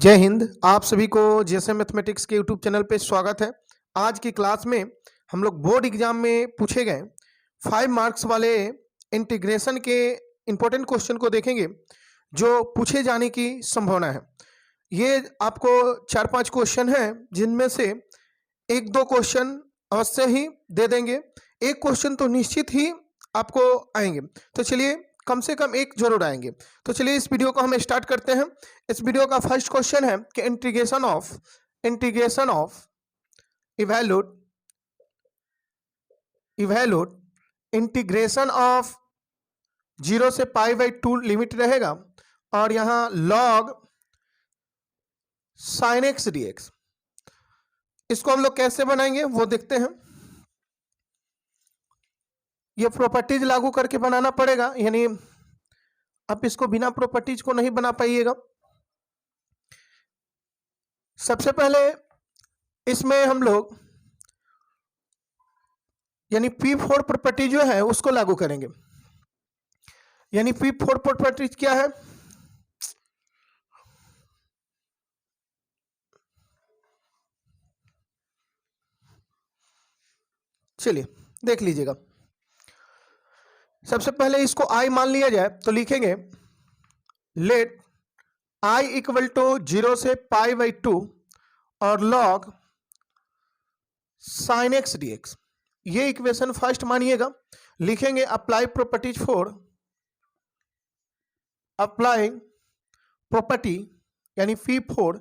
जय हिंद। आप सभी को जेएसएम मैथमेटिक्स के यूट्यूब चैनल पे स्वागत है। आज की क्लास में हम लोग बोर्ड एग्जाम में पूछे गए 5 मार्क्स वाले इंटीग्रेशन के इंपॉर्टेंट क्वेश्चन को देखेंगे जो पूछे जाने की संभावना है। ये आपको 4-5 क्वेश्चन हैं जिनमें से 1-2 क्वेश्चन अवश्य ही दे देंगे, एक क्वेश्चन तो निश्चित ही आपको आएंगे। तो चलिए कम से कम एक जरूर आएंगे। तो चलिए इस वीडियो को हम स्टार्ट करते हैं। इस वीडियो का फर्स्ट क्वेश्चन है कि इंटीग्रेशन ऑफ इवैल्यूट इंटीग्रेशन ऑफ 0 से π/2 लिमिट रहेगा और यहां log sin x dx। इसको हम लोग कैसे बनाएंगे वो देखते हैं। ये प्रॉपर्टीज लागू करके बनाना पड़ेगा, यानी आप इसको बिना प्रॉपर्टीज को नहीं बना पाइएगा। सबसे पहले इसमें हम लोग यानी P4 प्रॉपर्टी जो है उसको लागू करेंगे। यानी P4 प्रॉपर्टी क्या है? चलिए देख लीजिएगा। सबसे पहले इसको I मान लिया जाए तो लिखेंगे लेट I इक्वल टू 0 से π/2 और log sin x dx। ये इक्वेशन फर्स्ट मानिएगा। लिखेंगे apply properties for applying property यानी P4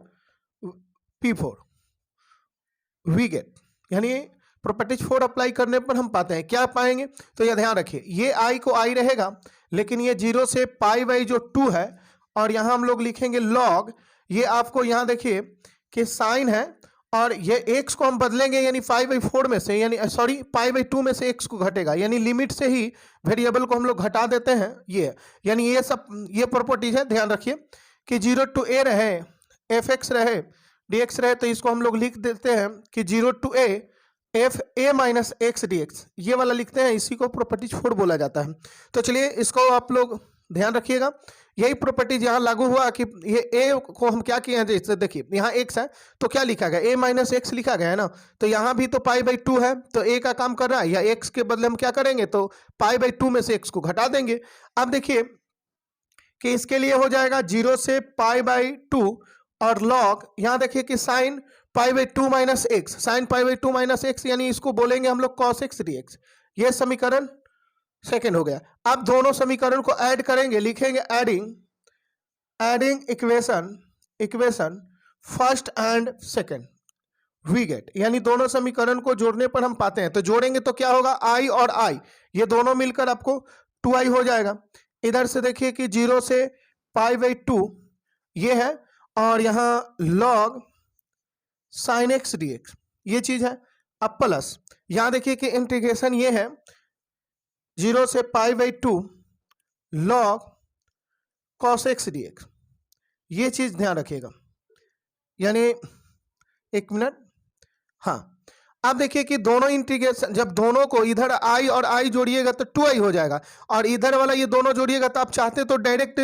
वी गेट, यानी प्रॉपर्टीज 4 अप्लाई करने पर हम पाते हैं क्या पाएंगे। तो यह ध्यान रखिए, ये I को I रहेगा लेकिन ये 0 से π/2 जो 2 है और यहां हम लोग लिखेंगे log। ये आपको यहां देखिए कि साइन है और ये x को हम बदलेंगे यानी π/4 में से, यानी सॉरी π/2 में से x को घटेगा, यानी लिमिट से ही वेरिएबल को हम लोग घटा देते हैं। ये यानी ये सब ये प्रॉपर्टीज है। ध्यान रखिए कि 0 to a रहे, fx रहे, dx रहे, तो इसको हम लोग लिख देते हैं कि 0 to a f a minus x d x, ये वाला लिखते हैं, इसी को प्रॉपर्टीज 4 बोला जाता है। तो चलिए इसको आप लोग ध्यान रखिएगा। यही प्रॉपर्टीज यहाँ लागू हुआ कि ये a को हम क्या किए हैं, जैसे देखिए यहाँ x है तो क्या लिखा गया, a माइनस एक्स लिखा गया है ना। तो यहाँ भी तो π/2 है तो a का काम कर रहा है, या x के बदले हम क्या करेंगे तो π/2 में से x को घटा देंगे। अब देखिए कि इसके लिए हो जाएगा 0 से π/2 और log, यहाँ देखिए कि sine π/2 minus x, sine π/2 minus x, यानी इसको बोलेंगे हम लोग cos x dx। ये समीकरण सेकंड हो गया। अब दोनों समीकरण को ऐड करेंगे, लिखेंगे adding equation first and second we get, यानी दोनों समीकरण को जोड़ने पर हम पाते हैं। तो जोड़ेंगे तो क्या होगा, I और I ये दोनों मिलकर आपको 2I हो जाएगा। इधर से देखिए कि 0 से π/2 ये है और यहां log sin x dx ये चीज है। अब प्लस यहां देखिए कि इंटीग्रेशन ये है 0 से π/2 log cos x dx, ये चीज ध्यान रखिएगा। यानी एक मिनट, हाँ अब देखिए कि दोनों इंटीग्रेशन, जब दोनों को इधर I और I जोड़िएगा तो 2I हो जाएगा और इधर वाला ये दोनों जोड़िएगा तो आप चाहते तो डायरेक्ट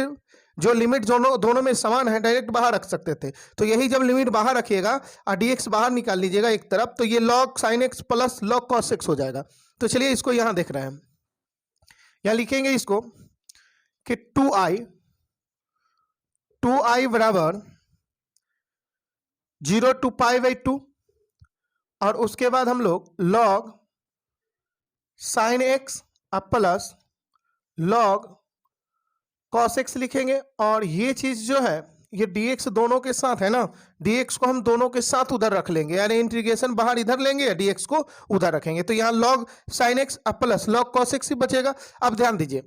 जो लिमिट दोनों में समान है डायरेक्ट बाहर रख सकते थे। तो यही जब लिमिट बाहर रखिएगा और dx बाहर निकाल लीजिएगा एक तरफ, तो ये log sin x plus log cos x हो जाएगा। तो चलिए इसको यहां देख रहे हैं, यहां लिखेंगे इसको कि 2i बराबर 0 to π/2 और उसके बाद हम लोग log sin x plus log cos x लिखेंगे और ये चीज जो है ये dx दोनों के साथ है ना, dx को हम दोनों के साथ उधर रख लेंगे, यानी इंटीग्रेशन बाहर इधर लेंगे, dx को उधर रखेंगे। तो यहाँ log sin x plus log cos x ही बचेगा। अब ध्यान दीजिए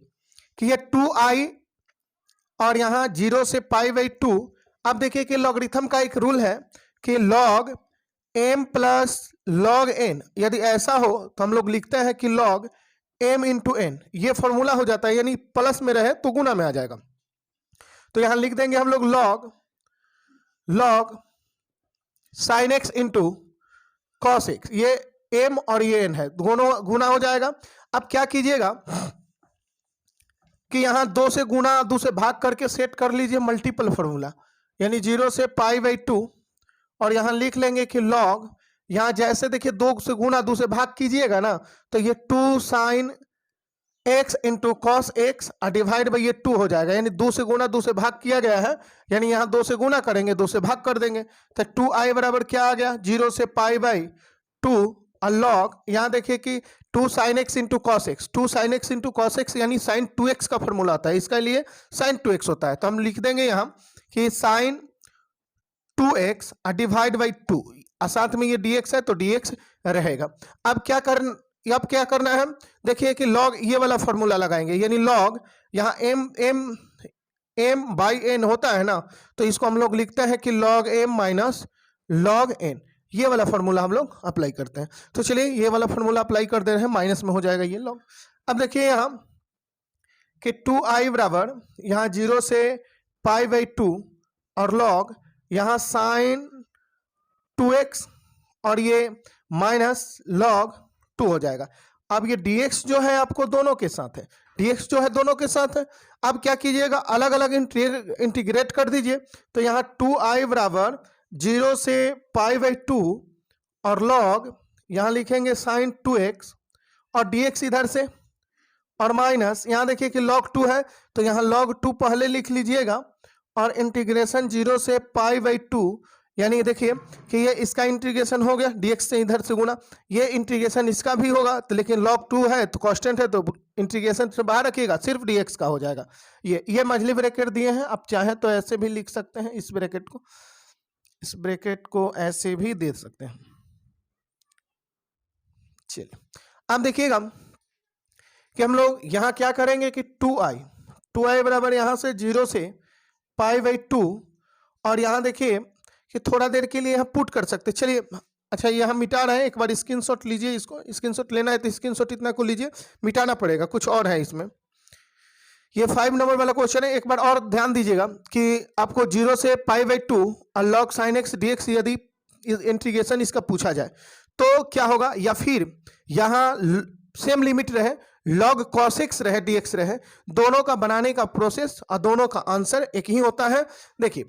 कि ये 2i और यहाँ 0 से π/2। अब देखिए कि लॉगरिथम का एक रूल है कि log m plus log n, यदि ऐसा हो तो हम लोग लिखते हैं कि log m इंटू n, ये फॉर्मूला हो जाता है, यानी प्लस में रहे तो गुना में आ जाएगा। तो यहां लिख देंगे हम लोग log sin x into cos x, ये m और ये n है, दोनों गुना हो जाएगा। अब क्या कीजिएगा कि यहां 2 से गुना 2 से भाग करके सेट कर लीजिए मल्टीपल फॉर्मूला, यानी 0 से π/2 और यहाँ लिख लेंगे कि लॉग, यहाँ जैसे देखिए 2 से गुना 2 से भाग कीजिएगा ना, तो ये 2 sin x into cos x divide by ये 2 हो जाएगा। यानी 2 से गुना 2 से भाग किया गया है, यानी यहाँ 2 से गुना करेंगे 2 से भाग कर देंगे, तो 2i बराबर क्या आ गया 0 से π/2 और लॉग, यहाँ देखिए कि 2 sin x into cos x, 2 sin x into cos x यानी sin 2x का फॉर्मूला आता है, इसका लिए sin 2x होता है, तो हम लिख देंगे यहाँ कि sin 2x डिवाइड बाई 2, साथ में ये dx है तो dx रहेगा। अब क्या करना है, देखिए कि log ये वाला फॉर्मूला लगाएंगे, यानी log यहाँ m बाई n होता है ना, तो इसको हम लोग लिखते हैं कि log m minus log n, ये वाला फॉर्मूला हम लोग अप्लाई करते हैं। तो चलिए ये वाला फॉर्मूला अप्लाई कर दे रहे हैं, माइनस में हो जाएगा ये log। अब देखिए यहाँ कि 2i बराबर यहाँ 0 से π/2 और log यहाँ sin 2x और ये माइनस log 2 हो जाएगा। अब ये dx जो है आपको दोनों के साथ है, dx जो है दोनों के साथ है। अब क्या कीजिएगा, अलग अलग इंटीग्रेट कर दीजिए, तो यहाँ 2i बराबर 0 से π/2 और log यहाँ लिखेंगे sin 2x और dx इधर से और माइनस यहाँ देखिए कि log 2 है, तो यहाँ log 2 पहले लिख लीजिएगा और इंटीग्रेशन 0 से π/2, यानी देखिए कि ये इसका इंटीग्रेशन हो गया dx से इधर से गुना, ये इंटीग्रेशन इसका भी होगा, तो लेकिन log 2 है तो कांस्टेंट है तो इंटीग्रेशन से बाहर रखिएगा, सिर्फ dx का हो जाएगा। ये मझली ब्रैकेट दिए हैं, आप चाहें तो ऐसे भी लिख सकते हैं, इस ब्रैकेट को ऐसे भी दे सकते हैं। चलिए अब देखिएगा कि हम लोग यहाँ क्या करेंगे कि 2i बराबर यहाँ से 0 से π/2 और यहाँ देखिए कि थोड़ा देर के लिए यहाँ पुट कर सकते। चलिए अच्छा ये हम मिटा रहे हैं, एक बार स्क्रीनशॉट लीजिए, इसको स्क्रीनशॉट लेना है तो स्क्रीनशॉट इतना को लीजिए, मिटाना पड़ेगा, कुछ और है इसमें। ये 5 नंबर वाला क्वेश्चन है, एक बार और ध्यान दीजिएगा कि आपको 0 से π/2 और log sin x dx यदि इंटीग्रेशन इसका पूछा जाए तो क्या होगा, या फिर यहाँ सेम लिमिट रहे log cos x रहे dx रहे, दोनों का बनाने का प्रोसेस और दोनों का आंसर एक ही होता है। देखिए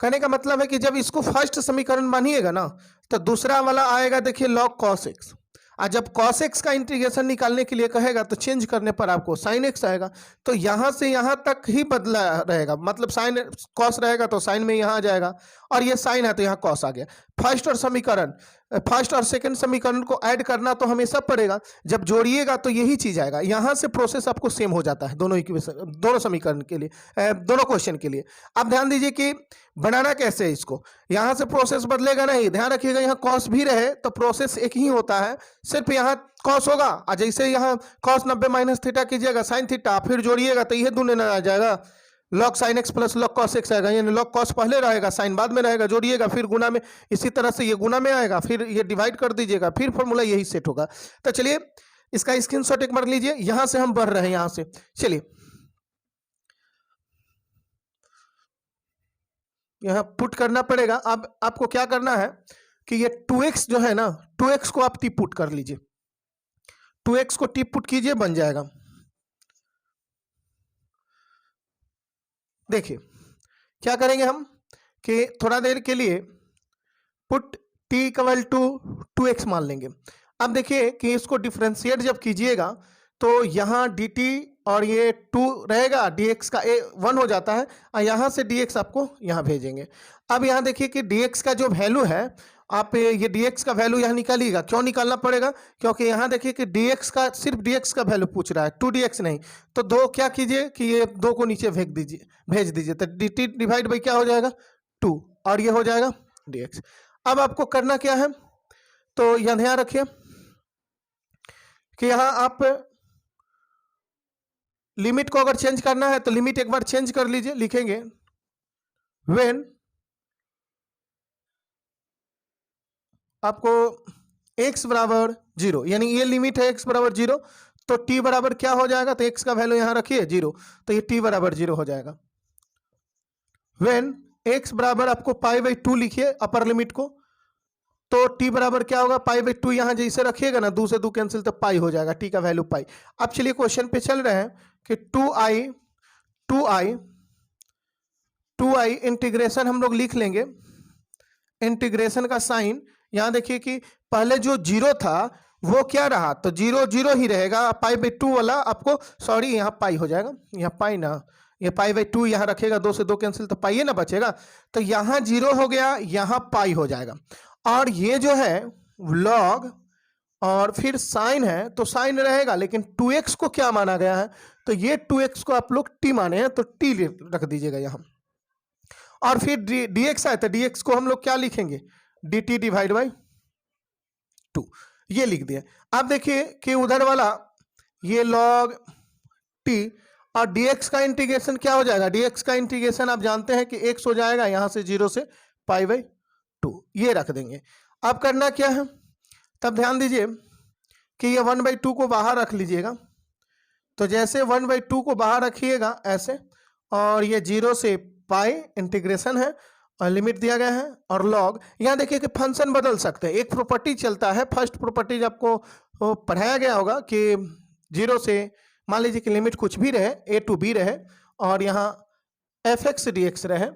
कहने का मतलब है कि जब इसको फर्स्ट समीकरण मानिएगा ना तो दूसरा वाला आएगा देखिए log cos x, और जब cos x का इंटीग्रेशन निकालने के लिए कहेगा तो चेंज करने पर आपको sin x आएगा, तो यहाँ से यहाँ तक ही बदला रहेगा, मतलब sin cos रहेगा तो sin में यहाँ आ जाएगा, और ये sin है तो यहाँ cos आ गया। फर्स्ट और सेकंड समीकरण को ऐड करना तो हमेशा पड़ेगा, जब जोड़िएगा तो यही चीज आएगा। यहाँ से प्रोसेस आपको सेम हो जाता है दोनों समीकरण के लिए, दोनों क्वेश्चन के लिए। आप ध्यान दीजिए कि बनाना कैसे है इसको, यहाँ से प्रोसेस बदलेगा नहीं, ध्यान रखिएगा यहाँ कॉस भी रहे तो प्रोसेस एक ही होता है, सिर्फ यहाँ कॉस होगा, और जैसे यहाँ कॉस 90 माइनस थीटा कीजिएगा साइन थीटा, फिर जोड़िएगा तो यह दोनों आ जाएगा log sin x plus log cos x आएगा, यानी log cos पहले रहेगा साइन बाद में रहेगा, जोड़िएगा फिर गुना में, इसी तरह से ये गुना में आएगा, फिर ये डिवाइड कर दीजिएगा, फिर फॉर्मूला यही सेट होगा। तो चलिए इसका स्क्रीनशॉट एक बार लीजिए, यहां से हम बढ़ रहे हैं, यहां से चलिए यहां पुट करना पड़ेगा। अब आपको क्या करना है कि ये 2x जो है ना, 2x को आप टी पुट कर लीजिए, 2x को टी पुट कीजिए, बन जाएगा। देखिए क्या करेंगे हम कि थोड़ा देर के लिए put t equal to 2x मान लेंगे। अब देखिए कि इसको डिफरेंशिएट जब कीजिएगा तो यहाँ dt और ये 2 रहेगा, dx का 1 हो जाता है, और यहाँ से dx आपको यहाँ भेजेंगे। अब यहाँ देखिए कि dx का जो वैल्यू है, आप ये dx का वैल्यू यहाँ निकालिएगा। क्यों निकालना पड़ेगा, क्योंकि यहाँ देखिए कि dx का सिर्फ dx का वैल्यू पूछ रहा है, 2dx नहीं। तो 2 क्या कीजिए कि ये 2 को नीचे भेज दीजिए, तो dt डिवाइड बाई क्या हो जाएगा 2, और ये हो जाएगा dx। अब आपको करना क्या है, तो यहाँ ध्यान रखिए कि यहाँ आप लिमिट को अगर चेंज करना है तो लिमिट एक बार चेंज कर लीजिए, लिखेंगे व्हेन आपको x बराबर 0, यानी ये लिमिट है x बराबर 0, तो t बराबर क्या हो जाएगा, तो x का वैल्यू यहां रखिए 0, तो ये t बराबर 0 हो जाएगा। व्हेन x बराबर आपको π/2 लिखिए अपर लिमिट को, तो t बराबर क्या होगा, π/2 यहां जैसे रखिएगा ना, 2 से 2 कैंसिल तो पाई हो जाएगा, t का वैल्यू पाई। अब चलिए क्वेश्चन पे चल रहे हैं कि 2i 2i इंटीग्रेशन हम लोग लिख लेंगे, इंटीग्रेशन का साइन यहां देखिए कि पहले जो जीरो था वो क्या रहा, तो जीरो जीरो ही रहेगा, पाई बाई टू वाला आपको, सॉरी यहाँ पाई हो जाएगा, यहाँ पाई ना, ये पाई बाई टू यहाँ रखेगा, 2 से 2 कैंसिल, तो पाई ना बचेगा, तो यहाँ जीरो हो गया, यहाँ पाई हो जाएगा। और ये जो है लॉग और फिर साइन है, तो साइन रहेगा, लेकिन 2x को क्या माना गया है, तो ये 2x को आप लोग t माने हैं, तो t रख दीजिएगा यहाँ। और फिर dx आया, तो dx को हम लोग क्या लिखेंगे, dt डिवाइड बाई 2, ये लिख दिया। अब देखिए कि उधर वाला ये log t और dx का इंटीग्रेशन क्या हो जाएगा, dx का इंटीग्रेशन आप जानते हैं कि x हो जाएगा, यहां से 0 से पाई बाई 2, ये रख देंगे। अब करना क्या है, तब ध्यान दीजिए कि ये 1/2 को बाहर रख लीजिएगा, तो जैसे 1/2 को बाहर रखिएगा ऐसे, और ये 0 से पाई इंटीग्रेशन है और लिमिट दिया गया है, और लॉग, यहाँ देखिए कि फंक्शन बदल सकते हैं, एक प्रॉपर्टी चलता है, फर्स्ट प्रॉपर्टी आपको पढ़ाया गया होगा कि 0 से मान लीजिए कि लिमिट कुछ भी रहे, a to b रहे, और यहाँ fx dx रहे,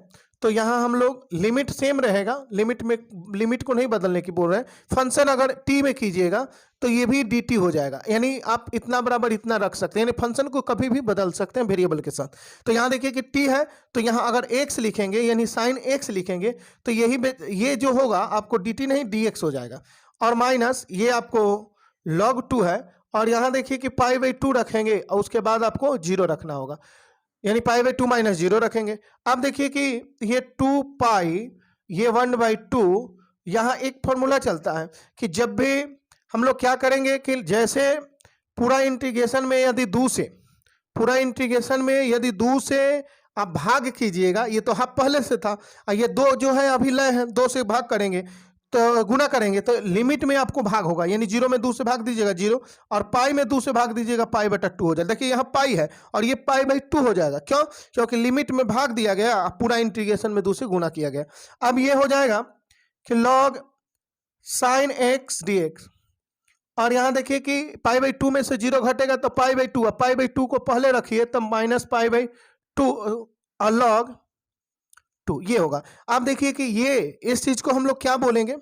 तो यहाँ हम लोग लिमिट सेम रहेगा, लिमिट में लिमिट को नहीं बदलने की बोल रहे हैं, फंक्शन अगर t में कीजिएगा तो ये भी dt हो जाएगा, यानी आप इतना बराबर इतना रख सकते हैं, यानी फंक्शन को कभी भी बदल सकते हैं वेरिएबल के साथ। तो यहाँ देखिए कि t है, तो यहाँ अगर x लिखेंगे यानी साइन x लिखेंगे, तो ये जो होगा आपको dt नहीं dx हो जाएगा, और माइनस ये आपको log 2 है, और यहाँ देखिए कि पाई बाई 2 रखेंगे और उसके बाद आपको 0 रखना होगा, यानी पाई बाई 2 माइनस 0 रखेंगे। अब देखिए कि ये 2 पाई, ये 1/2, यहाँ एक फॉर्मूला चलता है कि जब भी हम लोग क्या करेंगे कि जैसे पूरा इंटीग्रेशन में यदि 2 से, पूरा इंटीग्रेशन में यदि 2 से आप भाग कीजिएगा, ये तो हाफ पहले से था, और ये 2 जो है अभी लय है, 2 से भाग करेंगे तो गुना करेंगे, तो लिमिट में आपको भाग होगा, यानी 0 में 2 से भाग दीजिएगा 0, और पाई में 2 से भाग दीजिएगा, पाई बटा 2 हो जाएगा। देखिए यहाँ पाई है और ये पाई बाई 2 हो जाएगा, क्यों, क्योंकि लिमिट में भाग दिया गया, पूरा इंटीग्रेशन में 2 से गुना किया गया। अब ये हो जाएगा कि log साइन x dx, और यहाँ देखिए कि पाई बाई 2 में से 0 घटेगा तो पाई बाई 2, पाई बाई 2 को पहले रखिए, तब माइनस पाई बाई 2 और log 2 ये होगा। आप देखिए कि ये इस चीज को हम लोग क्या बोलेंगे,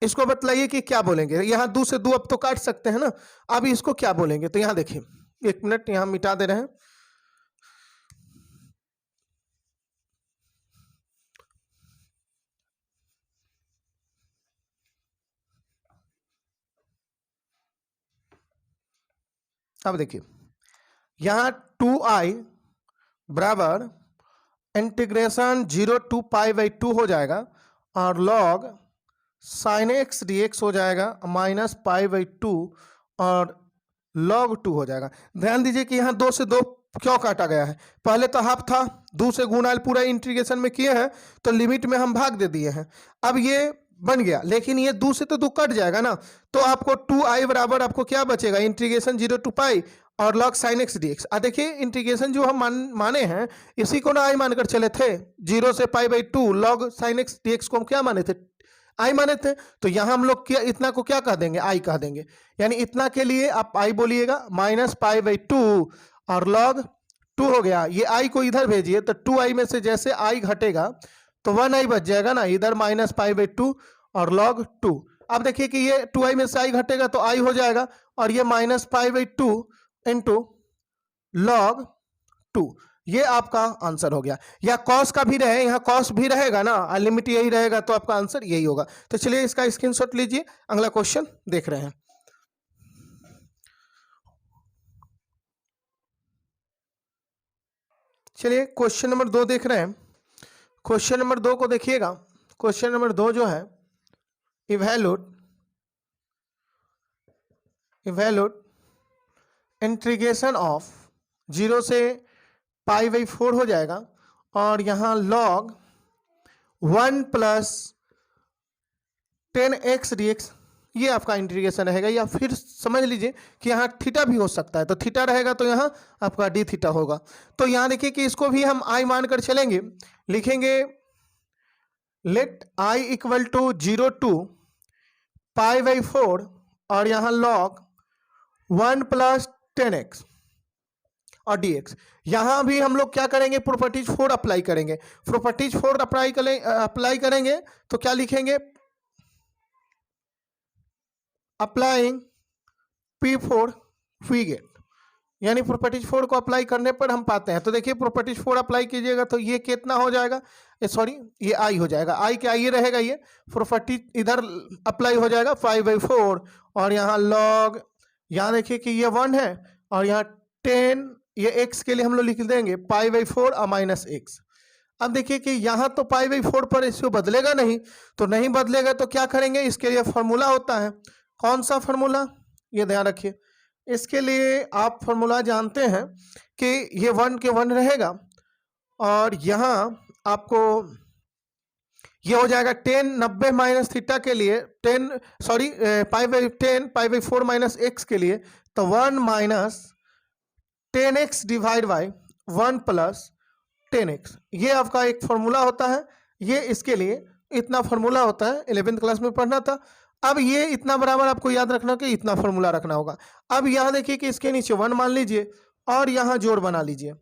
इसको बतलाइए कि क्या बोलेंगे, यहाँ 2 से 2 अब तो काट सकते हैं ना, अब इसको क्या बोलेंगे, तो यहाँ देखिए 1 मिनट यहाँ मिटा दे रहे हैं, अब देखिए यहाँ 2i बराबर इंटीग्रेशन 0 to पाई बाई 2 हो जाएगा, और log साइन x dx हो जाएगा माइनस पाई बाई 2 और log 2 हो जाएगा। ध्यान दीजिए कि यहाँ 2 से 2 क्यों काटा गया है, पहले तो हाफ था, 2 से गुना पूरा इंटीग्रेशन में किए हैं, तो लिमिट में हम भाग दे दिए हैं, अब ये बन गया, लेकिन ये 2 से तो 2 कट जाएगा ना, तो आपको 2i बराबर आपको क्या बचेगा, इंटीग्रेशन 0 to पाई और log साइन x dx। देखिए इंटीग्रेशन जो हम माने हैं इसी को ना i मानकर चले थे, 0 से pi by 2 log sine x dx को हम क्या माने थे, i माने थे, तो यहाँ हम लोग क्या इतना को क्या कह देंगे, i कह देंगे, यानी इतना के लिए आप i बोलिएगा, माइनस पाई बाई 2 और log 2 हो गया, ये i को इधर भेजिए, तो 2i में से जैसे i घटेगा तो 1i बच जाएगा ना, इधर माइनस पाई बाई 2 और log 2। अब देखिए कि ये 2i में से i घटेगा तो i हो जाएगा, और ये minus pi by 2 into log 2, ये आपका आंसर हो गया। या कॉस का भी रहे, यहाँ कॉस भी रहेगा ना, लिमिट यही रहेगा, तो आपका आंसर यही होगा। तो चलिए इसका स्क्रीनशॉट लीजिए, अगला क्वेश्चन देख रहे हैं। चलिए क्वेश्चन नंबर 2 देख रहे हैं। क्वेश्चन नंबर 2 को देखिएगा, क्वेश्चन नंबर 2 जो है इवैल्यूएट इंटीग्रेशन ऑफ 0 से पाई बाई 4 हो जाएगा, और यहाँ log 1 प्लस 10x dx ये आपका इंटीग्रेशन रहेगा, या फिर समझ लीजिए कि यहाँ थीटा भी हो सकता है, तो थीटा रहेगा तो यहाँ आपका डी थीटा होगा। तो यहाँ देखिए कि इसको भी हम i मानकर चलेंगे, लिखेंगे let i equal to 0 to pi by 4 और यहाँ log 1 प्लस 10x, और dx। यहां भी हम लोग क्या करेंगे, प्रॉपर्टीज 4 अप्लाई करेंगे। प्रॉपर्टीज 4 अप्लाई करेंगे तो क्या लिखेंगे, अप्लाइंग P4 वी गेट, यानी प्रॉपर्टीज 4 को अप्लाई करने पर हम पाते हैं। तो देखिए प्रॉपर्टीज 4 अप्लाई कीजिएगा तो ये कितना हो जाएगा, सॉरी ये आई हो जाएगा, आई क्या ये रहेगा, ये प्रॉपर्टी इधर अप्लाई हो जाएगा 5/4 और यहाँ लॉग, यहाँ देखिए कि ये 1 है और यहाँ 10, ये x के लिए हम लोग लिख देंगे π/4 और माइनस x। अब देखिए कि यहाँ तो π/4 पर इसको बदलेगा नहीं, तो नहीं बदलेगा तो क्या करेंगे, इसके लिए फॉर्मूला होता है। कौन सा फॉर्मूला, ये ध्यान रखिए। इसके लिए आप फॉर्मूला जानते हैं कि ये 1 के 1 रहेगा और यहाँ आपको ये हो जाएगा 10 90 माइनस थीटा के लिए 10 सॉरी π/10 π/4 माइनस x के लिए, तो 1 minus 10x divide by 1 plus 10x, ये आपका एक फॉर्मूला होता है। ये इसके लिए इतना फॉर्मूला होता है, 11th क्लास में पढ़ना था। अब ये इतना बराबर आपको याद रखना कि इतना फॉर्मूला रखना होगा। अब यहाँ देखिए कि इसके नीचे 1 मान लीजिए और यहाँ जोड़ बना लीजिए,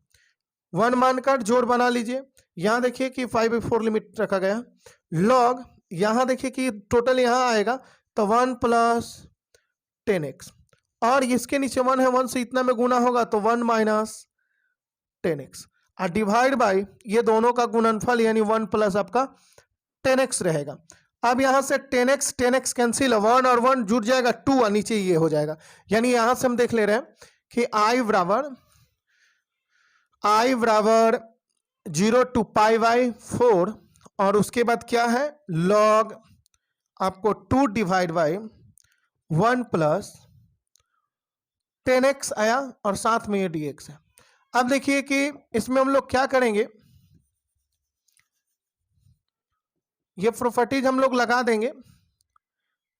1 मानकर जोड़ बना लीजिए। यहाँ देखिए कि 5/4 लिमिट रखा गया, लॉग यहाँ देखिए कि टोटल यहाँ आएगा तो 1 प्लस 10x और इसके नीचे 1 है, 1 से इतना में गुना होगा तो 1 माइनस 10x और डिवाइड बाई ये दोनों का गुणनफल यानी 1 प्लस आपका 10x रहेगा। अब यहाँ से 10x कैंसिल, 1 और 1 जुड़ जाएगा 2 और नीचे ये हो जाएगा, यानी यहाँ से हम देख ले रहे हैं कि i बराबर 0 to π/4 और उसके बाद क्या है लॉग आपको 2 डिवाइड बाई 1 प्लस 10x आया और साथ में ये dx है। अब देखिए कि इसमें हम लोग क्या करेंगे, ये प्रॉपर्टीज हम लोग लगा देंगे,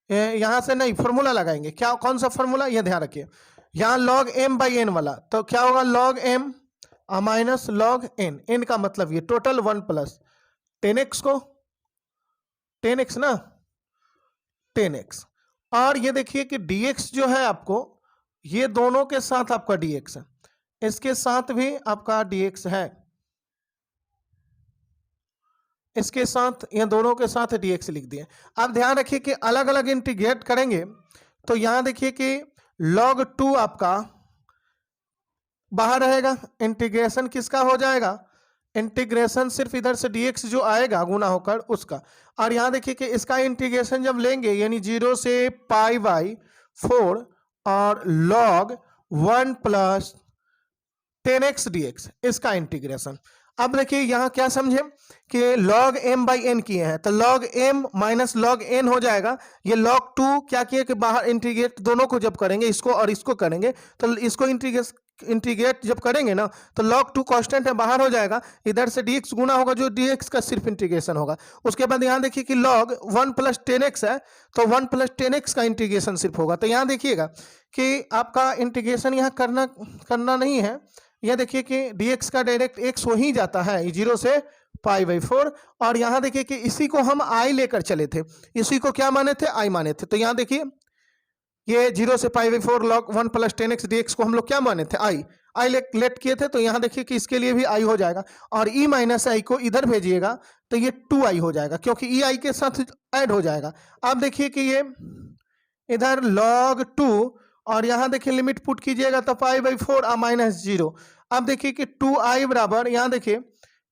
यहां से नहीं फॉर्मूला लगाएंगे। क्या, कौन सा फॉर्मूला, ये ध्यान रखिए। यहाँ log m/n वाला तो क्या होगा log m minus log n, n का मतलब ये टोटल 1 प्लस 10x को 10x ना 10x और ये देखिए कि dx जो है आपको ये दोनों के साथ आपका dx है, इसके साथ भी आपका dx है, इसके साथ ये दोनों के साथ dx लिख दिए। अब ध्यान रखिए कि अलग अलग इंटीग्रेट करेंगे तो यहां देखिए कि log 2 आपका बाहर रहेगा, इंटीग्रेशन किसका हो जाएगा, इंटीग्रेशन सिर्फ इधर से dx जो आएगा गुना होकर उसका, और यहां देखिए कि इसका इंटीग्रेशन जब लेंगे यानी 0 से π/4 और log 1 प्लस 10x dx इसका इंटीग्रेशन। अब देखिए यहाँ क्या समझे कि log m/n किए हैं तो log m minus log n हो जाएगा। ये log 2 क्या किए कि बाहर इंटीग्रेट दोनों को जब करेंगे इसको और इसको करेंगे तो इसको इंटीग्रेट जब करेंगे ना तो log 2 कांस्टेंट है बाहर हो जाएगा, इधर से dx गुना होगा जो dx का सिर्फ इंटीग्रेशन होगा। उसके बाद यहाँ देखिए कि log 1 प्लस 10x है तो 1 प्लस 10x का इंटीग्रेशन सिर्फ होगा। तो यहाँ देखिएगा कि आपका इंटीग्रेशन यहाँ करना नहीं है, यह देखिए कि dx का डायरेक्ट x हो ही जाता है 0 से π/4 और यहाँ देखिए कि इसी को हम i लेकर चले थे, इसी को क्या माने थे, i माने थे। तो यहाँ देखिए ये 0 से π/4 log 1 प्लस 10x dx को हम लोग क्या माने थे, i लेट किए थे। तो यहाँ देखिए कि इसके लिए भी i हो जाएगा और e माइनस i को इधर भेजिएगा तो ये 2i हो जाएगा क्योंकि e i के साथ ऐड हो जाएगा। अब देखिए कि ये इधर log 2 और यहाँ देखिए लिमिट पुट कीजिएगा तो π/4 और माइनस 0। अब देखिए कि 2i बराबर यहाँ देखिए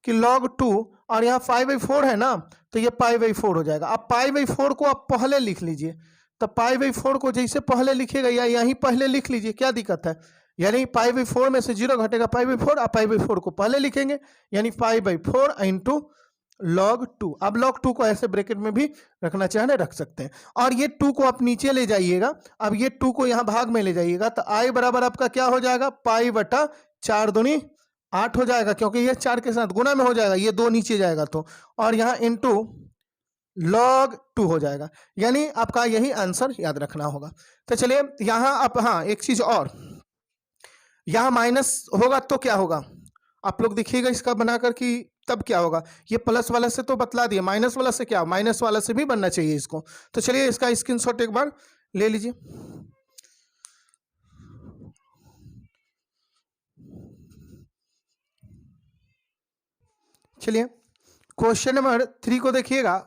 कि log 2 और यहाँ 5/4 है ना तो ये π/4 हो जाएगा। अब π/4 को आप पहले लिख लीजिए, तो π/4 को जैसे पहले लिखेगा या यहीं पहले लिख लीजिए, क्या दिक्कत है, यानी π/4 में से 0 घटेगा π/4 और π/4 को पहले लिखेंगे यानी π/4 इंटू log 2। अब log 2 को ऐसे ब्रैकेट में भी रखना चाहे रख सकते हैं और ये 2 को आप नीचे ले जाइएगा। अब ये 2 को यहाँ भाग में ले जाइएगा तो i बराबर आपका क्या हो जाएगा, π/4 दूनी 8 हो जाएगा क्योंकि ये 4 के साथ गुना में हो जाएगा, ये 2 नीचे जाएगा तो, और यहाँ इंटू log 2 हो जाएगा, यानी आपका यही आंसर याद रखना होगा। तो चलिए यहाँ आप, हाँ एक चीज और, यहाँ माइनस होगा तो क्या होगा आप लोग देखिएगा इसका बनाकर कि तब क्या होगा, ये प्लस वाला से तो बतला दिए, माइनस वाला से क्या, माइनस वाला से भी बनना चाहिए इसको। तो चलिए इसका स्क्रीनशॉट एक बार ले लीजिए। चलिए क्वेश्चन नंबर 3 को देखिएगा।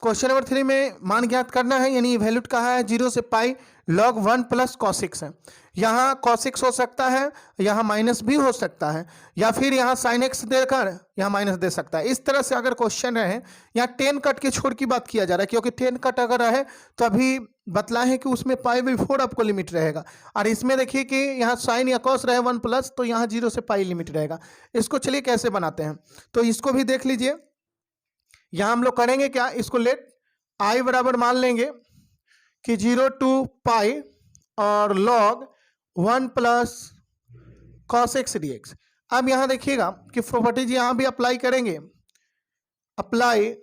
क्वेश्चन नंबर 3 में मान ज्ञात करना है, यानी वैल्यू कहा है 0 से पाई log 1 प्लस cos x है। यहाँ cos x हो सकता है, यहाँ माइनस भी हो सकता है, या फिर यहाँ sin x देकर यहाँ माइनस दे सकता है। इस तरह से अगर क्वेश्चन रहे, यहाँ 10 कट के छोड़ की बात किया जा रहा है, क्योंकि 10 कट अगर रहे तो अभी बतला है कि उसमें पाई बाई 4 आपको लिमिट रहेगा, और इसमें देखिए कि यहाँ साइन या कॉस रहे 1 प्लस, तो यहाँ 0 से पाई लिमिट रहेगा। इसको चलिए कैसे बनाते हैं, तो इसको भी देख लीजिए। यहाँ हम लोग करेंगे क्या, इसको लेट आई बराबर मान लेंगे कि 0 टू पाई और log 1 plus cos x d x. अब यहाँ देखिएगा कि प्रॉपर्टीज यहाँ भी अप्लाई करेंगे, अप्लाई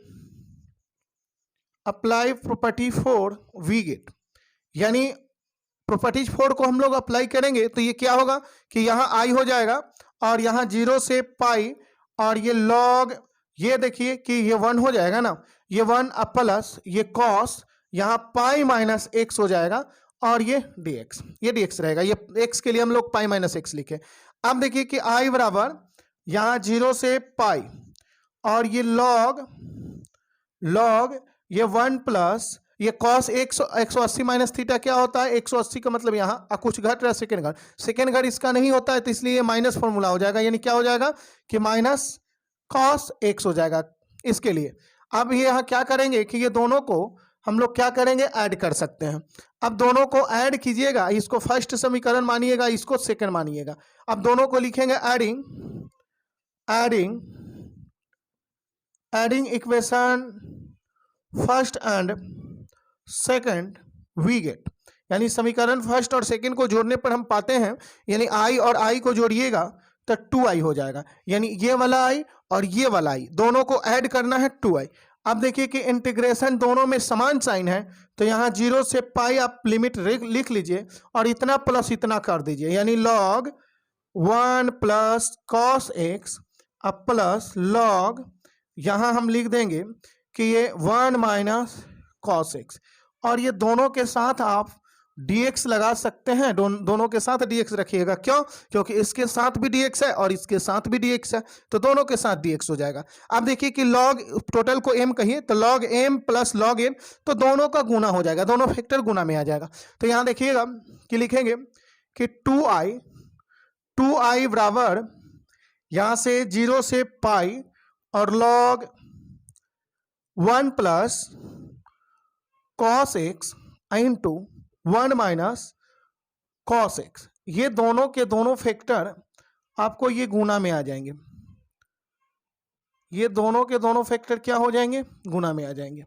प्रॉपर्टी 4 वी गेट, यानी प्रॉपर्टीज 4 को हम लोग अप्लाई करेंगे तो ये क्या होगा कि यहाँ आई हो जाएगा और यहाँ 0 से पाई, और ये log, ये देखिए कि ये 1 हो जाएगा ना, ये 1 अब प्लस ये कॉस, यहाँ पाई माइनस एक्स हो जाएगा, और ये dx, ये dx रहेगा। ये x के लिए हम लोग पाई माइनस एक्स लिखे। अब देखिए कि i बराबर यहाँ 0 से पाई और ये log ये 1 प्लस ये कॉस 180 माइनस थीटा क्या होता है 180 का मतलब यहाँ कुछ घट रहा है, सेकेंड घट इसका नहीं होता है, तो इसलिए ये माइनस फॉर्मूला हो जाएगा, यानी क्या हो जाएगा कि माइनस कॉस एक्स हो जाएगा इसके लिए। अब ये यहाँ क्या करेंगे कि ये दोनों को हम लोग क्या करेंगे, ऐड कर सकते हैं। अब दोनों को ऐड कीजिएगा, इसको फर्स्ट समीकरण मानिएगा, इसको सेकंड मानिएगा। अब दोनों को लिखेंगे adding equation first and second we get, यानी समीकरण फर्स्ट और सेकंड को जोड़ने पर हम पाते हैं, यानी आई और आई को जोड़िएगा तो 2i हो जाएगा, यानी ये वाला आई और ये वाला आई दोनों को ऐड करना है 2i। अब देखिए कि इंटीग्रेशन दोनों में समान साइन है, तो यहाँ 0 से पाई आप लिमिट लिख लीजिए और इतना प्लस इतना कर दीजिए, यानी log 1 प्लस कॉस एक्स अब प्लस log, यहाँ हम लिख देंगे कि ये 1 माइनस कॉस एक्स, और ये दोनों के साथ आप dx लगा सकते हैं, दोनों के साथ dx रखिएगा। क्यों? क्योंकि इसके साथ भी dx है और इसके साथ भी dx है, तो दोनों के साथ dx हो जाएगा। अब देखिए कि log टोटल को m कहिए तो log m plus log n, तो दोनों का गुना हो जाएगा, दोनों फैक्टर गुना में आ जाएगा। तो यहाँ देखिएगा कि लिखेंगे कि 2i बराबर यहाँ से 0 से पाई और log 1 plus cos x into 1 minus cos x, ये दोनों के दोनों फैक्टर आपको ये गुना में आ जाएंगे, ये दोनों के दोनों फैक्टर क्या हो जाएंगे, गुना में आ जाएंगे।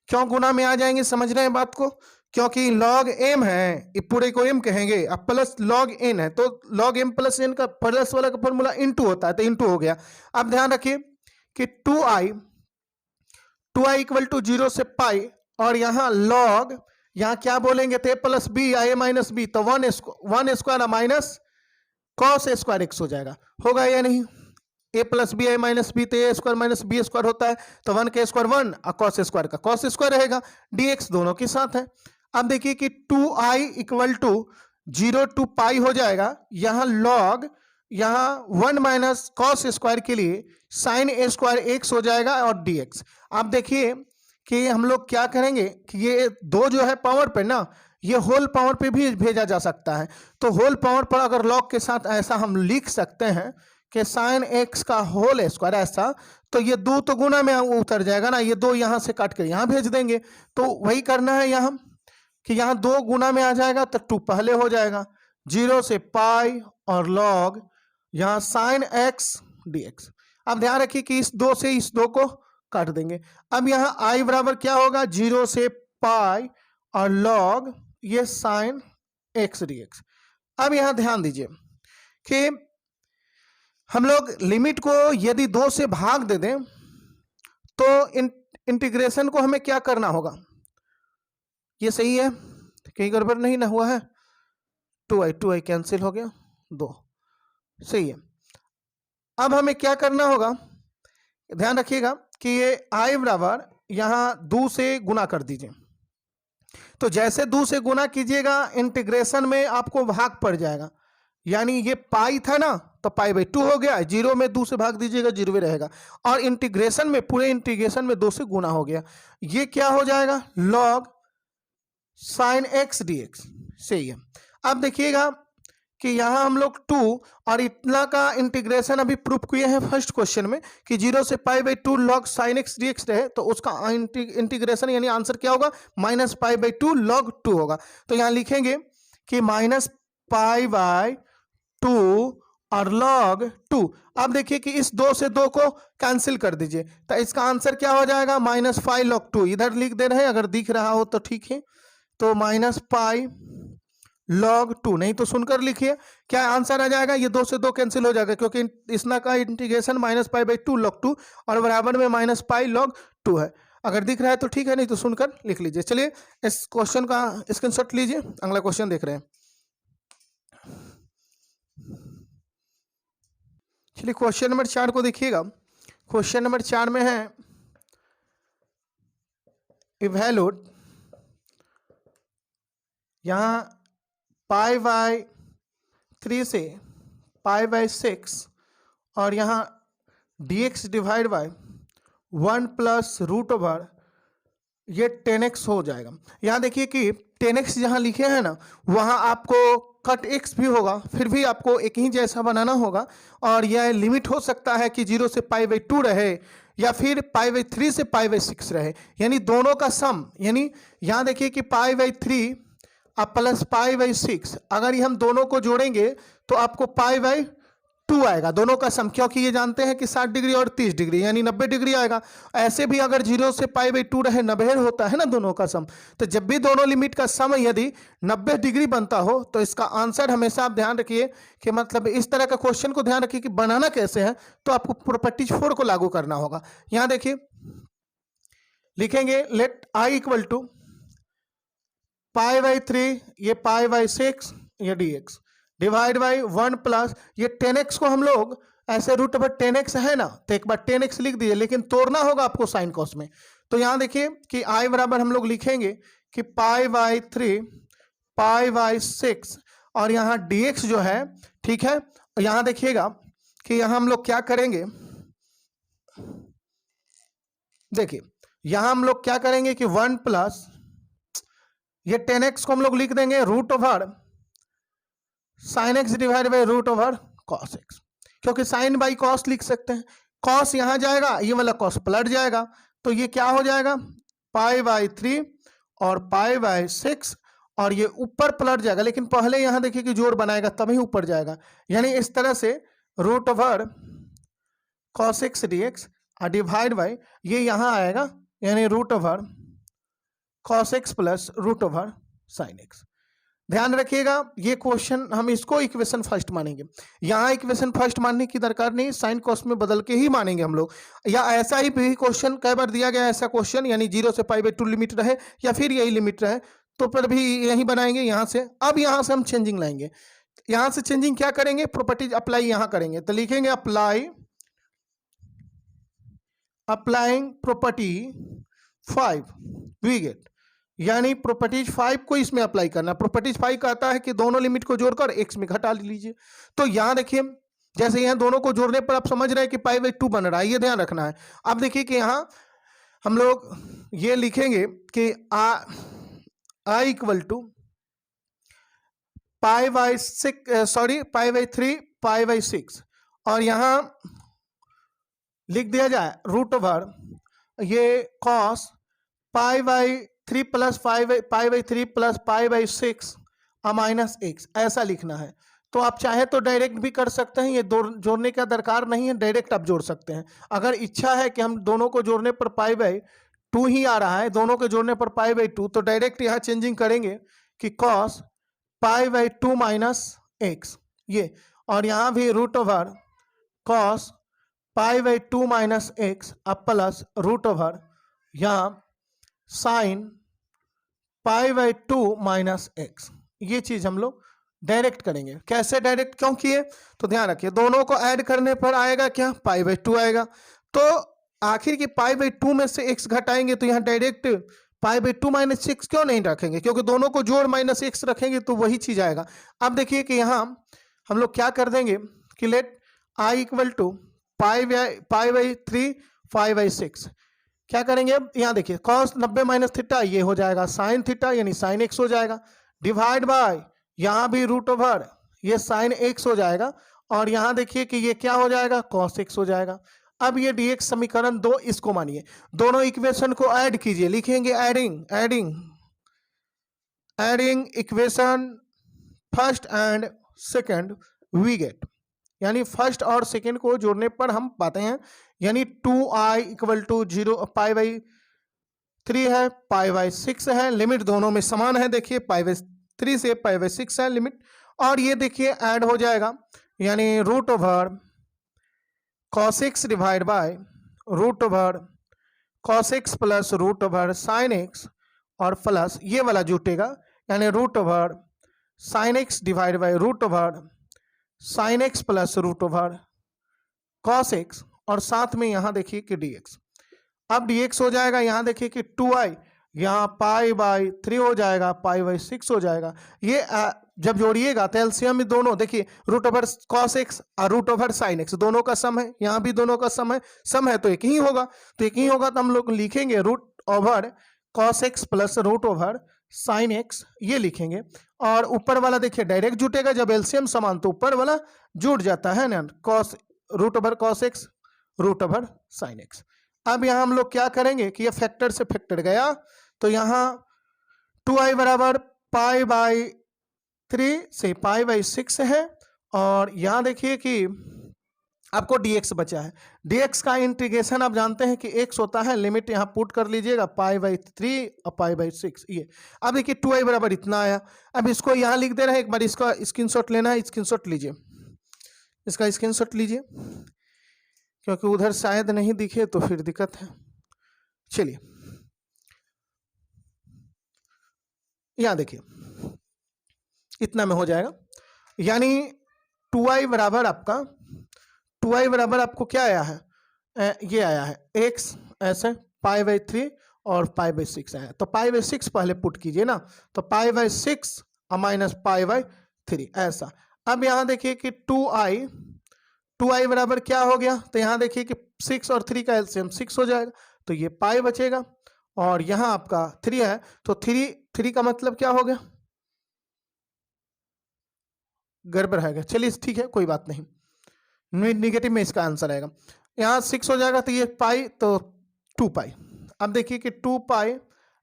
क्यों गुना में आ जाएंगे, समझ रहे हैं बात को? क्योंकि log m है, पूरे को m कहेंगे, अब प्लस log n है, तो log m प्लस n का प्लस वाला का फॉर्मूला इनटू होता है, तो इनटू हो गया। अब ध्यान रखिए कि 2i इक्वल टू 0 से पाई, और यहाँ log, यहाँ क्या बोलेंगे थे प्लस बी या ए माइनस बी, तो 1 square minus cos A square x हो जाएगा, होगा या नहीं? ए प्लस बी ए माइनस बी, तो ए स्क्वायर माइनस बी स्क्वायर होता है, तो 1 का स्क्वायर 1 और कॉस स्क्वायर का कॉस स्क्वायर रहेगा, dx दोनों के साथ है। अब देखिए कि 2i इक्वल टू 0 टू पाई हो जाएगा, यहाँ log यहाँ 1 माइनस कॉस स्क्वायर के लिए साइन ए स्क्वायर एक्स हो जाएगा और dx। आप देखिए कि हम लोग क्या करेंगे कि ये दो जो है पावर पे ना, ये होल पावर पे भी भेजा जा सकता है, तो होल पावर पर अगर log के साथ ऐसा हम लिख सकते हैं कि साइन एक्स का होल स्क्वायर, ऐसा तो ये 2 तो गुना में उतर जाएगा ना, ये 2 यहाँ से काट कर यहाँ भेज देंगे, तो वही करना है यहाँ कि यहाँ 2 गुना में आ जाएगा तो 2 पहले हो जाएगा, 0 से पाई और log यहाँ साइन एक्स dx। अब ध्यान रखिए कि इस 2 से इस 2 को काट देंगे। अब यहाँ i बराबर क्या होगा, 0 से पाई और log ये साइन एक्स dx। अब यहाँ ध्यान दीजिए कि हम लोग लिमिट को यदि 2 से भाग दे दें तो इंटीग्रेशन को हमें क्या करना होगा, ये सही है, कहीं गड़बड़ नहीं ना हुआ है, 2i कैंसिल हो गया, 2 सही है। अब हमें क्या करना होगा, ध्यान रखिएगा कि ये i बराबर यहाँ 2 से गुना कर दीजिए, तो जैसे 2 से गुना कीजिएगा इंटीग्रेशन में आपको भाग पड़ जाएगा, यानी ये पाई था ना, तो पाई बाई 2 हो गया, 0 में 2 से भाग दीजिएगा, 0 में रहेगा, और इंटीग्रेशन में, पूरे इंटीग्रेशन में 2 से गुना हो गया, ये क्या हो जाएगा, log sine x d x. सही है। अब देखिएगा कि यहाँ हम लोग 2 और इतना का इंटीग्रेशन अभी प्रूफ किए हैं फर्स्ट क्वेश्चन में कि 0 से pi by 2 log sine x d x रहे, तो उसका इंटीग्रेशन यानी आंसर क्या होगा, माइनस पाई बाई 2 लॉग 2 होगा। तो यहाँ लिखेंगे कि माइनस पाई बाई 2 और लॉग 2। अब देखिए कि इस 2 से 2 को कैंसिल कर दीजिए, तो इसका आंसर क्या हो जाएगा, माइनस पाई लॉग 2। इधर लिख दे रहे हैं, अगर दिख रहा हो तो ठीक है, तो माइनस पाई लॉग 2, नहीं तो सुनकर लिखिए क्या आंसर आ जाएगा, ये 2 से 2 कैंसिल हो जाएगा क्योंकि इसना का integration minus pi by 2 log 2 और बराबर में माइनस पाई लॉग 2 है। अगर दिख रहा है तो ठीक है, नहीं तो सुनकर लिख लीजिए। चलिए इस क्वेश्चन का स्क्रीनशॉट लीजिए, अगला क्वेश्चन देख रहे हैं। चलिए क्वेश्चन नंबर 4 को देखिएगा। क्वेश्चन नंबर 4 में है इवैल्यूएट, यहाँ पाई बाई 3 से पाई बाई 6 और यहाँ dx divide by 1 plus root over ये 10x हो जाएगा। यहाँ देखिए कि 10x जहाँ लिखे हैं ना, वहाँ आपको कट x भी होगा, फिर भी आपको एक ही जैसा बनाना होगा, और यह लिमिट हो सकता है कि 0 से पाई बाई 2 रहे या फिर पाई बाई 3 से पाई बाई 6 रहे, यानी दोनों का सम। यानी यहाँ देखिए कि पाई बाई 3 अब प्लस पाई बाई 6, अगर ये हम दोनों को जोड़ेंगे तो आपको पाई बाई 2 आएगा, दोनों का सम, क्योंकि ये जानते हैं कि 60 डिग्री और 30 डिग्री यानी 90 डिग्री आएगा। ऐसे भी अगर 0 से पाई बाई 2 रहे, 90 होता है ना दोनों का सम, तो जब भी दोनों लिमिट का सम यदि 90 डिग्री बनता हो तो इसका आंसर हमेशा आप ध्यान रखिए कि मतलब इस तरह का क्वेश्चन को ध्यान रखिए कि बनाना कैसे है, तो आपको प्रॉपर्टीज 4 को लागू करना होगा। यहाँ देखिए लिखेंगे let i equal to pi by 3 ये पाई बाई 6 ये dx डिवाइड बाई 1 प्लस ये 10x को हम लोग ऐसे रूट ओवर 10x है ना, तो एक बार 10x लिख दीजिए, लेकिन तोड़ना होगा आपको साइन कॉस में। तो यहाँ देखिए कि i बराबर हम लोग लिखेंगे कि पाई बाई 3 पाई बाई 6 और यहाँ dx जो है, ठीक है। यहाँ देखिएगा कि यहाँ हम लोग क्या करेंगे, देखिए यहाँ हम लोग क्या करेंगे कि 1 प्लस ये 10x को हम लोग लिख देंगे root over sine x divide by root over cos x, क्योंकि साइन बाई कॉस लिख सकते हैं। कॉस यहाँ जाएगा, ये वाला कॉस पलट जाएगा, तो ये क्या हो जाएगा, पाई बाई 3 और पाई बाई 6 और ये ऊपर पलट जाएगा, लेकिन पहले यहाँ देखिए कि जोड़ बनाएगा तभी ऊपर जाएगा, यानी इस तरह से root over cos x d x divide by ये यहाँ आएगा, यानी root over cos x plus root over sine x. ध्यान रखिएगा ये क्वेश्चन हम इसको इक्वेशन फर्स्ट मानेंगे, यहाँ इक्वेशन फर्स्ट मानने की दरकार नहीं, साइन कॉस में बदल के ही मानेंगे हम लोग। या ऐसा ही भी क्वेश्चन कई बार दिया गया, ऐसा क्वेश्चन यानी 0 से पाई बाई 2 लिमिट रहे या फिर यही लिमिट रहे, तो पर भी यही बनाएंगे यहाँ से। अब यहाँ से हम चेंजिंग लाएंगे, यहाँ से चेंजिंग क्या करेंगे, प्रॉपर्टीज अप्लाई यहाँ करेंगे, तो लिखेंगे अप्लाइंग प्रॉपर्टी 5 वी गेट, यानी प्रॉपर्टीज 5 को इसमें अप्लाई करना। प्रॉपर्टीज 5 कहता है कि दोनों लिमिट को जोड़कर x में घटा लीजिए। तो यहाँ देखिए जैसे यहाँ दोनों को जोड़ने पर आप समझ रहे हैं कि पाई बाई 2 बन रहा है, ये ध्यान रखना है। अब देखिए कि यहाँ हम लोग ये लिखेंगे कि I equal to pi by 3 pi by 6 और यहाँ लिख दिया जाए रूट ओवर ये cos pi by 3 plus pi by 3 plus pi by 6 minus x, ऐसा लिखना है। तो आप चाहे तो डायरेक्ट भी कर सकते हैं, ये जोड़ने का दरकार नहीं है, डायरेक्ट आप जोड़ सकते हैं। अगर इच्छा है कि हम दोनों को जोड़ने पर पाई बाई 2 ही आ रहा है, दोनों को जोड़ने पर पाई बाई 2, तो डायरेक्ट यहाँ चेंजिंग करेंगे कि cos pi by 2 minus x ये, और यहाँ भी root over cos pi by 2 minus x अब प्लस रूट ओवर यहाँ sine pi by 2 minus x, ये चीज हम लोग डायरेक्ट करेंगे। कैसे डायरेक्ट क्यों किए, तो ध्यान रखिए दोनों को ऐड करने पर आएगा क्या, पाई बाई 2 आएगा। तो आखिर की पाई बाई 2 में से x घटाएंगे, तो यहाँ डायरेक्ट पाई बाई 2 माइनस 6 क्यों नहीं रखेंगे, क्योंकि दोनों को जोड़ माइनस x रखेंगे तो वही चीज आएगा। अब देखिए कि यहाँ हम लोग क्या कर देंगे कि let i equal to pi by 3 5/6। क्या करेंगे अब यहाँ देखिए कॉस 90 माइनस थीटा ये हो जाएगा साइन थीटा यानी साइन एक्स हो जाएगा, डिवाइड बाय यहाँ भी रूट ओवर ये साइन एक्स हो जाएगा, और यहाँ देखिए कि ये क्या हो जाएगा कॉस एक्स हो जाएगा। अब ये dx समीकरण 2 इसको मानिए, दोनों इक्वेशन को ऐड कीजिए, लिखेंगे adding adding adding equation first and second we get, यानी फर्स्ट और सेकंड को जोड़ने पर हम पाते हैं, यानी 2i इक्वल टू 0 है, π/6 है, लिमिट दोनों में समान है, देखिए π/3 से π/6 है लिमिट, और ये देखिए ऐड हो जाएगा यानी root over cos x divide by root over cos x plus root over sine x, और प्लस ये वाला जुटेगा यानी root over sine x divide by root over sine x plus root over cos x, और साथ में यहाँ देखिए कि dx। अब dx हो जाएगा यहाँ देखिए कि 2i यहाँ π/3 हो जाएगा, π/6 हो जाएगा। ये जब जोड़िएगा तो एलसीएम में दोनों देखिए रूट ओवर cos x और रूट ओवर साइन x दोनों का सम है, यहाँ भी दोनों का सम है तो एक ही होगा, तो एक ही होगा तो हम लोग लिखेंगे root over cos x plus root over sine x ये लिखेंगे, और ऊपर वाला देखिए डायरेक्ट जुटेगा, जब एलसीएम समान तो ऊपर वाला जुट जाता है ना, cos root over cos x root over sine x। अब यहाँ हम लोग क्या करेंगे कि ये फैक्टर से फैक्टर गया तो यहाँ 2i बराबर π/3 से π/6 है, और यहाँ देखिए कि आपको dx बचा है, dx का इंटीग्रेशन आप जानते हैं कि x होता है, लिमिट यहाँ पुट कर लीजिएगा π/3 और π/6 ये। अब देखिए 2i बराबर इतना आया, अब इसको यहाँ लिख दे रहे हैं, एक बार इसका स्क्रीनशॉट लेना है, स्क्रीनशॉट लीजिए, इसका स्क्रीनशॉट लीजिए क्योंकि उधर शायद नहीं दिखे तो फिर दिक्कत है। चलिए यहाँ देखिए इतना में हो जाएगा, यानी 2i बराबर आपको क्या आया है, ये आया है x ऐसे π/3 और π/6 आया, तो π/6 पहले पुट कीजिए ना, तो π/6 और माइनस π/3 ऐसा। अब यहाँ देखिए कि 2i बराबर क्या हो गया, तो यहाँ देखिए कि 6 और 3 का एलसीएम 6 हो जाएगा, तो ये पाई बचेगा, और यहाँ आपका 3 है तो 3 का मतलब क्या हो गया, गड़बड़ है गया, चलिए ठीक है कोई बात नहीं, निगेटिव में इसका आंसर आएगा, यहाँ 6 हो जाएगा तो ये पाई तो 2 पाई। अब देखिए कि 2 पाई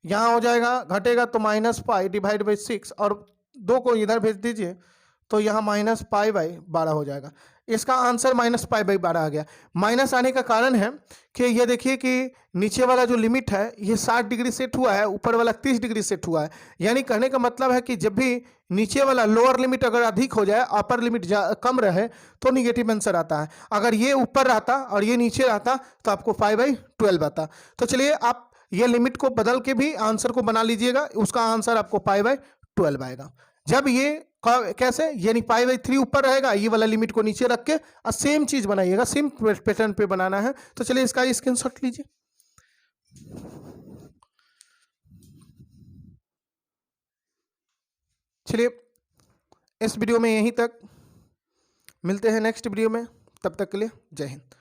यहाँ हो जाएगा, घटेगा तो माइनस पाई डिवाइड बाई 6, और 2 को इधर भेज दीजिए तो यहाँ माइनस π/12 हो जाएगा, इसका आंसर माइनस π/12 आ गया। माइनस आने का कारण है कि ये देखिए कि नीचे वाला जो लिमिट है ये 60 डिग्री सेट हुआ है, ऊपर वाला 30 डिग्री सेट हुआ है, यानी कहने का मतलब है कि जब भी नीचे वाला लोअर लिमिट अगर अधिक हो जाए, अपर लिमिट कम रहे तो निगेटिव आंसर आता है, अगर ये ऊपर रहता और ये नीचे रहता तो आपको π/12 आता। तो चलिए आप ये लिमिट को बदल के भी आंसर को बना लीजिएगा, उसका आंसर आपको π/12 आएगा। जब ये कैसे, यानी π/3 ऊपर रहेगा, ये वाला लिमिट को नीचे रख के और सेम चीज बनाइएगा, सेम पैटर्न पे बनाना है। तो चलिए इसका स्क्रीनशॉट लीजिए। चलिए इस वीडियो में यहीं तक, मिलते हैं नेक्स्ट वीडियो में, तब तक के लिए जय हिंद।